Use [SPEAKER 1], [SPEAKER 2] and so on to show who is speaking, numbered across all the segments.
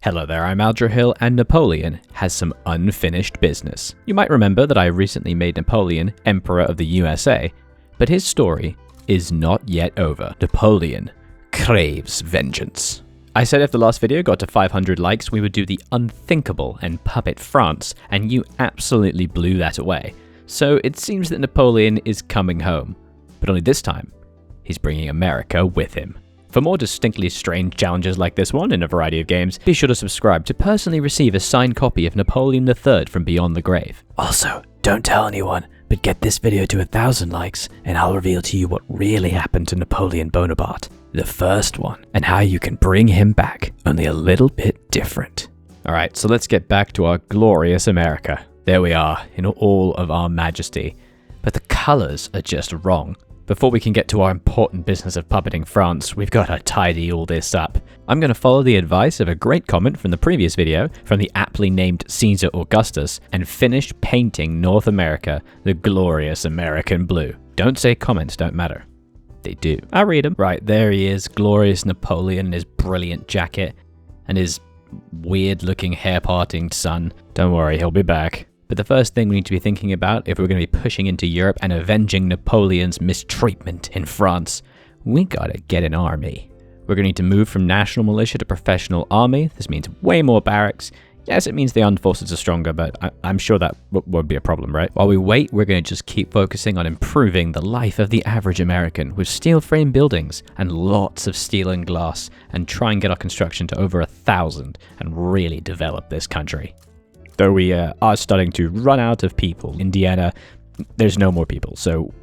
[SPEAKER 1] Hello there, I'm Aldrahill, and Napoleon has some unfinished business. You might remember that I recently made Napoleon Emperor of the USA, but his story is not yet over. Napoleon craves vengeance. I said if the last video got to 500 likes, we would do the unthinkable and puppet France, and you absolutely blew that away. So it seems that Napoleon is coming home, but only this time, he's bringing America with him. For more distinctly strange challenges like this one in a variety of games, be sure to subscribe to personally receive a signed copy of Napoleon III from Beyond the Grave. Also, don't tell anyone, but get this video to 1,000 likes and I'll reveal to you what really happened to Napoleon Bonaparte, the first one, and how you can bring him back, only a little bit different. Alright, so let's get back to our glorious America. There we are, in all of our majesty. But the colours are just wrong. Before we can get to our important business of puppeting France, we've got to tidy all this up. I'm going to follow the advice of a great comment from the previous video from the aptly named Caesar Augustus and finish painting North America the glorious American blue. Don't say comments don't matter. They do. I read them. Right, there he is, glorious Napoleon in his brilliant jacket and his weird-looking hair-parting son. Don't worry, he'll be back. But the first thing we need to be thinking about if we're going to be pushing into Europe and avenging Napoleon's mistreatment in France, we gotta get an army. We're going to need to move from national militia to professional army. This means way more barracks. Yes, it means the armed forces are stronger, but I'm sure that won't be a problem, right? While we wait, we're going to just keep focusing on improving the life of the average American with steel frame buildings and lots of steel and glass, and try and get our construction to over 1,000 and really develop this country. Though we are starting to run out of people. Indiana, there's no more people, so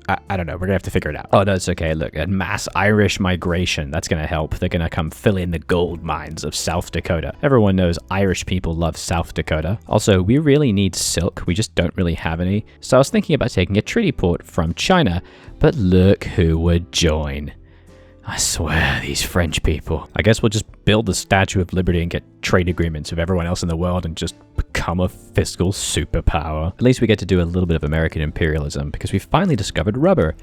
[SPEAKER 1] I don't know, we're gonna have to figure it out. Oh no, it's okay, look, a mass Irish migration, that's gonna help. They're gonna come fill in the gold mines of South Dakota. Everyone knows Irish people love South Dakota. Also, we really need silk, we just don't really have any. So I was thinking about taking a treaty port from China, but look who would join. I swear, these French people. I guess we'll just build the Statue of Liberty and get trade agreements with everyone else in the world and just become a fiscal superpower. At least we get to do a little bit of American imperialism because we finally discovered rubber.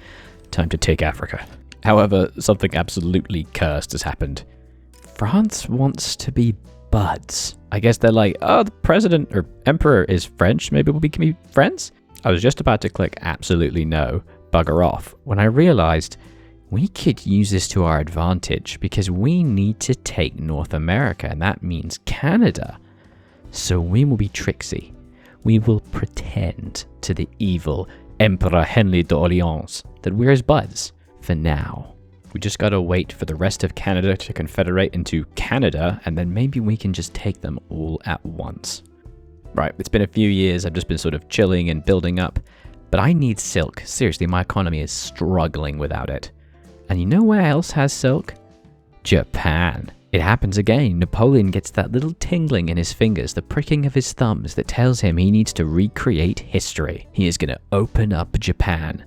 [SPEAKER 1] Time to take Africa. However, something absolutely cursed has happened. France wants to be buds. I guess they're like, oh, the president or emperor is French, maybe we can be friends? I was just about to click absolutely no, bugger off, when I realized we could use this to our advantage because we need to take North America, and that means Canada. So we will be tricksy. We will pretend to the evil Emperor Henry d'Orléans that we're his buds for now. We just gotta wait for the rest of Canada to confederate into Canada, and then maybe we can just take them all at once. Right, it's been a few years, I've just been sort of chilling and building up, but I need silk. Seriously, my economy is struggling without it. And you know where else has silk? Japan. It happens again. Napoleon gets that little tingling in his fingers, the pricking of his thumbs that tells him he needs to recreate history. He is going to open up Japan.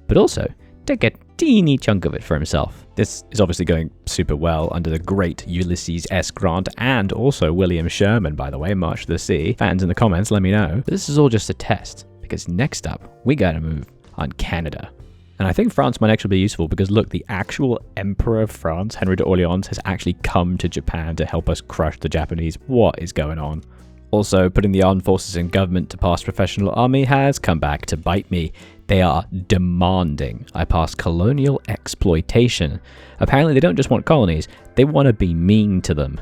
[SPEAKER 1] But also, take a teeny chunk of it for himself. This is obviously going super well under the great Ulysses S. Grant and also William Sherman, by the way, March to the Sea. Fans in the comments, let me know. But this is all just a test, because next up, we gotta move on Canada. And I think France might actually be useful because look, the actual Emperor of France, Henry d'Orléans, has actually come to Japan to help us crush the Japanese. What is going on? Also, putting the armed forces in government to pass professional army has come back to bite me. They are demanding I pass colonial exploitation. Apparently they don't just want colonies, they want to be mean to them.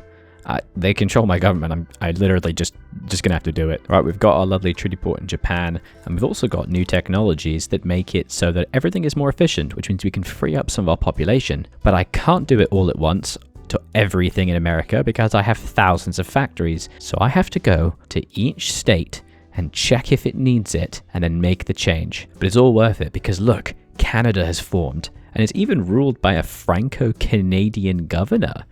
[SPEAKER 1] They control my government. I literally just gonna have to do it. Right, we've got our lovely treaty port in Japan, and we've also got new technologies that make it so that everything is more efficient, which means we can free up some of our population. But I can't do it all at once to everything in America because I have thousands of factories. So I have to go to each state and check if it needs it and then make the change. But it's all worth it because look, Canada has formed and it's even ruled by a Franco-Canadian governor.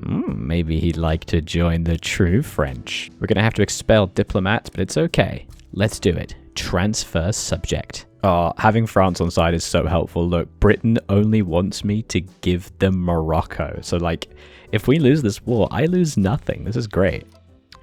[SPEAKER 1] Maybe he'd like to join the true French. We're gonna have to expel diplomats, but it's okay. Let's do it. Transfer subject. Oh, having France on side is so helpful. Look, Britain only wants me to give them Morocco. So like, if we lose this war, I lose nothing. This is great.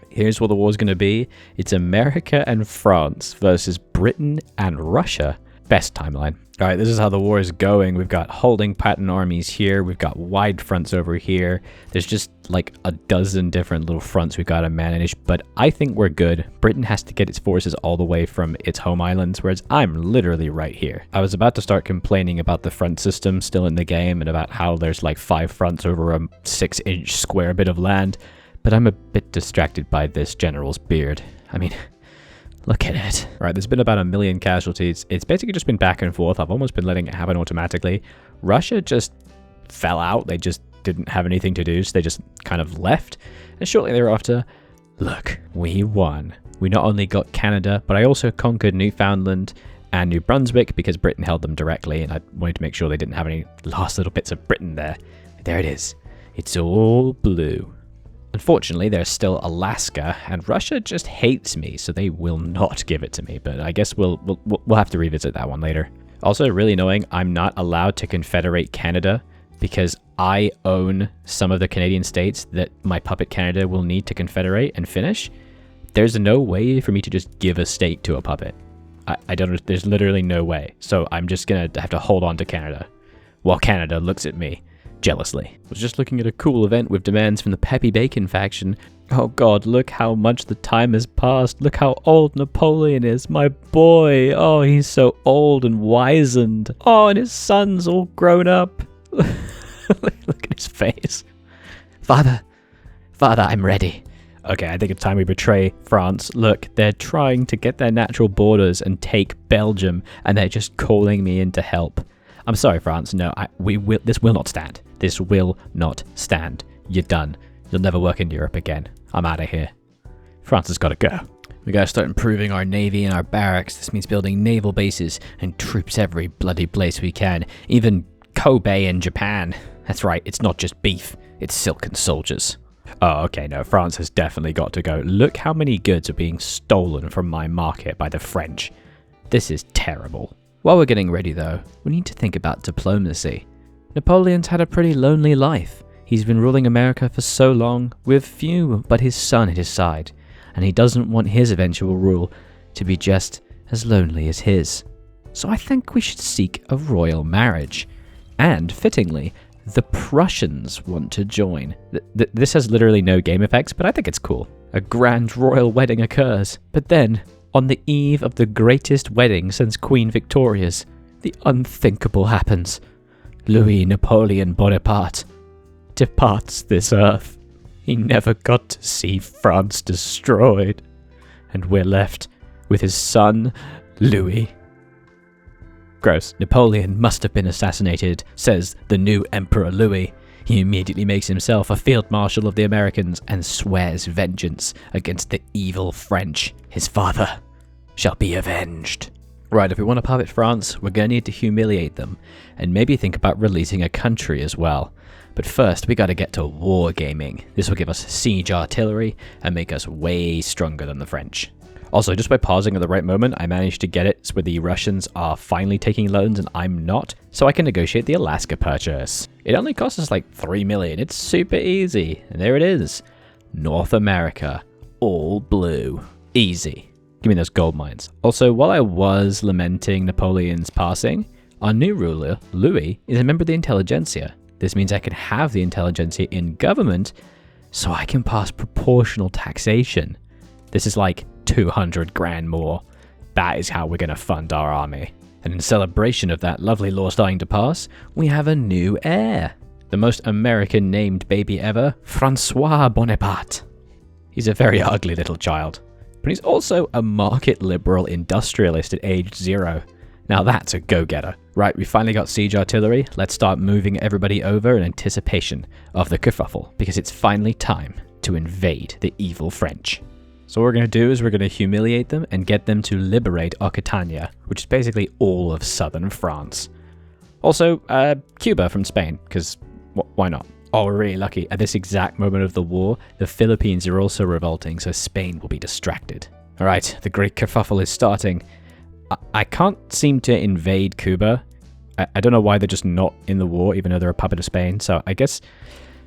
[SPEAKER 1] Here's what the war's gonna be. It's America and France versus Britain and Russia. best timeline. All right, this is how the war is going. We've got holding pattern armies here. We've got wide fronts over here. There's just like a dozen different little fronts we've got to manage, but I think we're good. Britain has to get its forces all the way from its home islands, whereas I'm literally right here. I was about to start complaining about the front system still in the game and about how there's like 5 fronts over a 6-inch square bit of land, but I'm a bit distracted by this general's beard. I mean, look at it. Right, there's been about 1 million casualties. It's basically just been back and forth. I've almost been letting it happen automatically. Russia just fell out. They just didn't have anything to do, so they just kind of left. And shortly thereafter, look, we won. We not only got Canada, but I also conquered Newfoundland and New Brunswick because Britain held them directly, and I wanted to make sure they didn't have any last little bits of Britain there. There it is. It's all blue. Unfortunately, there's still Alaska, and Russia just hates me, so they will not give it to me, but I guess we'll have to revisit that one later. Also, really annoying, I'm not allowed to confederate Canada because I own some of the Canadian states that my puppet Canada will need to confederate and finish. There's no way for me to just give a state to a puppet. I don't, there's literally no way, so I'm just gonna have to hold on to Canada, while Canada looks at me jealously. I was just looking at a cool event with demands from the Peppy Bacon faction. Oh god, look how much the time has passed. Look how old Napoleon is. My boy. Oh, he's so old and wizened. Oh, and his son's all grown up. Look at his face. Father, I'm ready. Okay, I think it's time we betray France. Look, they're trying to get their natural borders and take Belgium, and they're just calling me in to help. I'm sorry, France. No, this will not stand. This will not stand. You're done. You'll never work in Europe again. I'm out of here. France has got to go. We got to start improving our navy and our barracks. This means building naval bases and troops every bloody place we can. Even Kobe in Japan. That's right. It's not just beef. It's silken soldiers. Oh, okay. No, France has definitely got to go. Look how many goods are being stolen from my market by the French. This is terrible. While we're getting ready though, we need to think about diplomacy. Napoleon's had a pretty lonely life. He's been ruling America for so long, with few but his son at his side, and he doesn't want his eventual rule to be just as lonely as his. So I think we should seek a royal marriage. And, fittingly, the Prussians want to join. This has literally no game effects, but I think it's cool. A grand royal wedding occurs, but then, on the eve of the greatest wedding since Queen Victoria's, the unthinkable happens. Louis Napoleon Bonaparte departs this earth. He never got to see France destroyed, and we're left with his son, Louis. Gross. Napoleon must have been assassinated, says the new Emperor Louis. He immediately makes himself a field marshal of the Americans and swears vengeance against the evil French. His father shall be avenged. Right, if we want to puppet France, we're going to need to humiliate them, and maybe think about releasing a country as well. But first, we got to get to wargaming. This will give us siege artillery and make us way stronger than the French. Also, just by pausing at the right moment, I managed to get it where the Russians are finally taking loans and I'm not, so I can negotiate the Alaska purchase. It only costs us like 3 million. It's super easy. And there it is. North America. All blue. Easy. Give me those gold mines. Also, while I was lamenting Napoleon's passing, our new ruler, Louis, is a member of the intelligentsia. This means I can have the intelligentsia in government, so I can pass proportional taxation. This is like 200 grand more. That is how we're going to fund our army. And in celebration of that lovely law starting to pass, we have a new heir. The most American named baby ever, Francois Bonaparte. He's a very ugly little child. But he's also a market liberal industrialist at age 0. Now that's a go-getter. Right, we finally got siege artillery. Let's start moving everybody over in anticipation of the kerfuffle, because it's finally time to invade the evil French. So what we're going to do is we're going to humiliate them and get them to liberate Occitania, which is basically all of southern France. Also, Cuba from Spain, because why not? Oh, we're really lucky. At this exact moment of the war, the Philippines are also revolting, so Spain will be distracted. Alright, the great kerfuffle is starting. I can't seem to invade Cuba. I don't know why they're just not in the war, even though they're a puppet of Spain, so I guess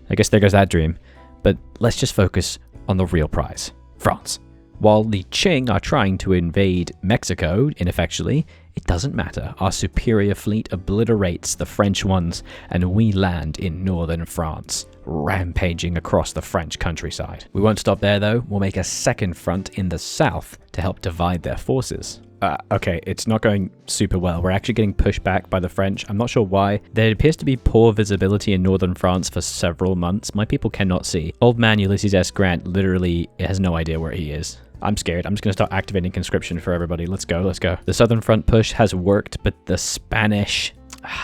[SPEAKER 1] there goes that dream. But let's just focus on the real prize. France. While the Qing are trying to invade Mexico, ineffectually, It doesn't matter. Our superior fleet obliterates the French ones, and we land in northern France, rampaging across the French countryside. We won't stop there though. We'll make a second front in the south to help divide their forces. Okay, it's not going super well. We're actually getting pushed back by the French. I'm not sure why. There appears to be poor visibility in northern France for several months. My people cannot see. Old man Ulysses S. Grant literally has no idea where he is. I'm scared. I'm just going to start activating conscription for everybody. Let's go, let's go. The southern front push has worked, but the Spanish,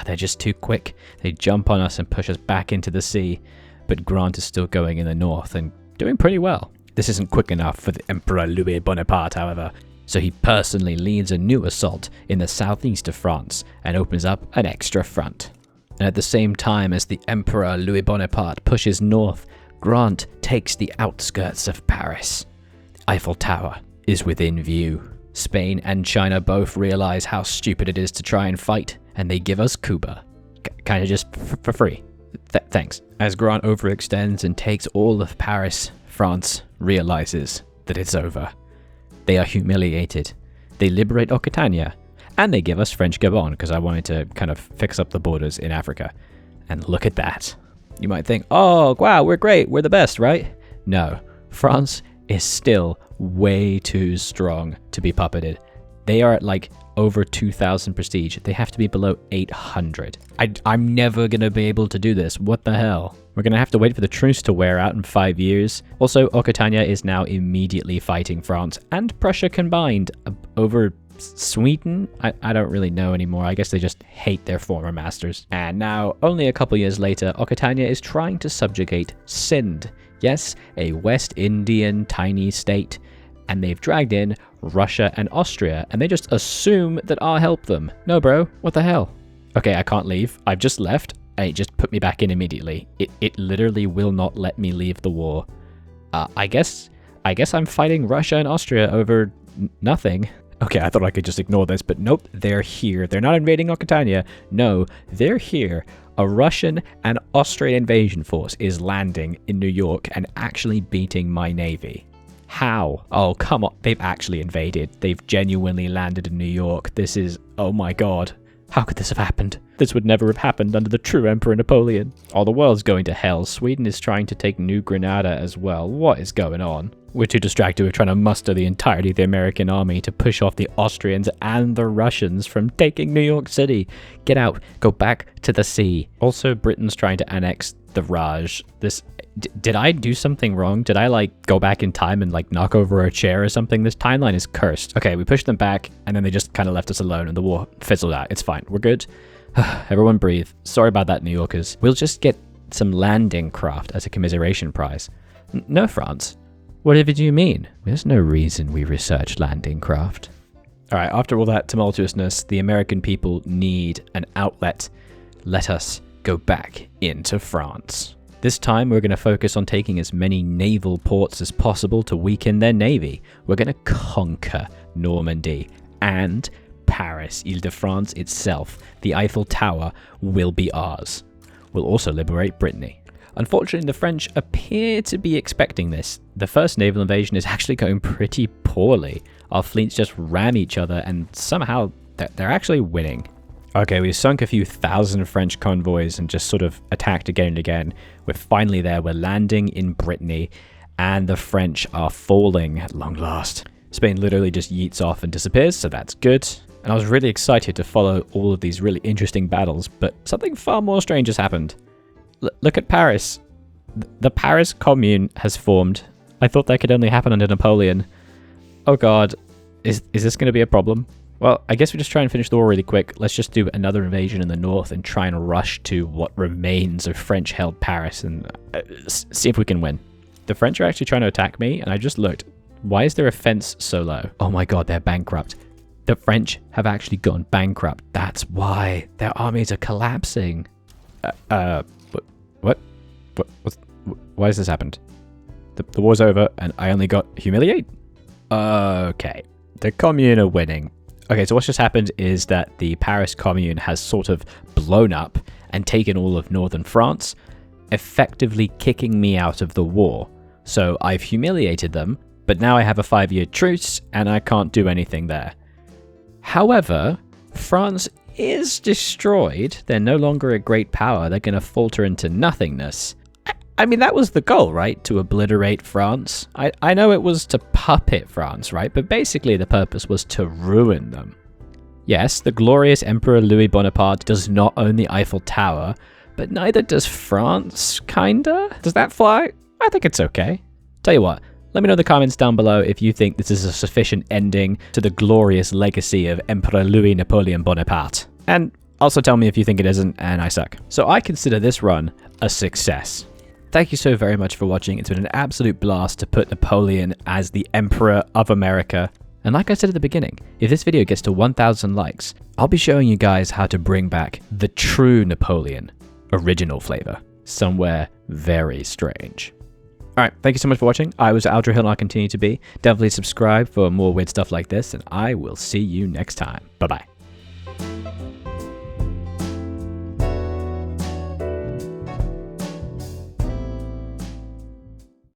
[SPEAKER 1] they're just too quick. They jump on us and push us back into the sea. But Grant is still going in the north and doing pretty well. This isn't quick enough for the Emperor Louis Bonaparte, however. So he personally leads a new assault in the southeast of France and opens up an extra front. And at the same time as the Emperor Louis Bonaparte pushes north, Grant takes the outskirts of Paris. The Eiffel Tower is within view. Spain and China both realize how stupid it is to try and fight, and they give us Cuba. Kind of just for free. Thanks. As Grant overextends and takes all of Paris, France realizes that it's over. They are humiliated. They liberate Occitania, and they give us French Gabon, because I wanted to kind of fix up the borders in Africa. And look at that. You might think, oh, wow, we're great, we're the best, right? No, France is still way too strong to be puppeted. They are at like over 2,000 prestige. They have to be below 800. I'm never going to be able to do this. What the hell? We're going to have to wait for the truce to wear out in 5 years. Also, Occitania is now immediately fighting France and Prussia combined over Sweden. I don't really know anymore. I guess they just hate their former masters. And now, only a couple years later, Occitania is trying to subjugate Sind. Yes, a West Indian tiny state. And they've dragged in Russia and Austria, and they just assume that I'll help them. No, bro, what the hell? Okay, I can't leave. I've just left, and it just put me back in immediately. It literally will not let me leave the war. I guess I'm fighting Russia and Austria over nothing. Okay, I thought I could just ignore this, but nope, they're here. They're not invading Occitania. No, they're here. A Russian and Austrian invasion force is landing in New York and actually beating my navy. How? Oh, come on. They've actually invaded. They've genuinely landed in New York. This is... oh my god. How could this have happened? This would never have happened under the true Emperor Napoleon. Oh, the world's going to hell. Sweden is trying to take New Granada as well. What is going on? We're too distracted with trying to muster the entirety of the American army to push off the Austrians and the Russians from taking New York City. Get out. Go back to the sea. Also, Britain's trying to annex the Raj. This... Did I do something wrong? Did I like go back in time and like knock over a chair or something? This timeline is cursed. Okay, we pushed them back and then they just kind of left us alone and the war fizzled out. It's fine. We're good. Everyone breathe. Sorry about that, New Yorkers. We'll just get some landing craft as a commiseration prize. No, France. Whatever do you mean? There's no reason we research landing craft. All right, after all that tumultuousness, the American people need an outlet. Let us go back into France. This time, we're going to focus on taking as many naval ports as possible to weaken their navy. We're going to conquer Normandy and Paris, Ile-de-France itself. The Eiffel Tower will be ours. We'll also liberate Brittany. Unfortunately, the French appear to be expecting this. The first naval invasion is actually going pretty poorly. Our fleets just ram each other and somehow they're actually winning. Okay, we've sunk a few thousand French convoys and just sort of attacked again and again. We're finally there. We're landing in Brittany, and the French are falling at long last. Spain literally just yeets off and disappears, so that's good. And I was really excited to follow all of these really interesting battles, but something far more strange has happened. Look at Paris. The Paris Commune has formed. I thought that could only happen under Napoleon. Oh god, is this going to be a problem? Well, I guess we just try and finish the war really quick. Let's just do another invasion in the north and try and rush to what remains of French-held Paris and see if we can win. The French are actually trying to attack me, and I just looked. Why is their offense so low? Oh my god, they're bankrupt. The French have actually gone bankrupt. That's why their armies are collapsing. What? Why has this happened? The war's over, and I only got humiliated? Okay. The Commune are winning. Okay, so what's just happened is that the Paris Commune has sort of blown up and taken all of northern France, effectively kicking me out of the war. So I've humiliated them, but now I have a 5-year truce and I can't do anything there. However, France is destroyed, they're no longer a great power, they're going to falter into nothingness. I mean, that was the goal, right? To obliterate France. I know it was to puppet France, right? But basically the purpose was to ruin them. Yes, the glorious Emperor Louis Bonaparte does not own the Eiffel Tower, but neither does France, kinda? Does that fly? I think it's okay. Tell you what, let me know in the comments down below if you think this is a sufficient ending to the glorious legacy of Emperor Louis Napoleon Bonaparte. And also tell me if you think it isn't and I suck. So I consider this run a success. Thank you so very much for watching. It's been an absolute blast to put Napoleon as the Emperor of America. And like I said at the beginning, if this video gets to 1,000 likes, I'll be showing you guys how to bring back the true Napoleon, original flavor, somewhere very strange. Alright, thank you so much for watching. I was Aldrahill and I'll continue to be. Definitely subscribe for more weird stuff like this, and I will see you next time. Bye-bye.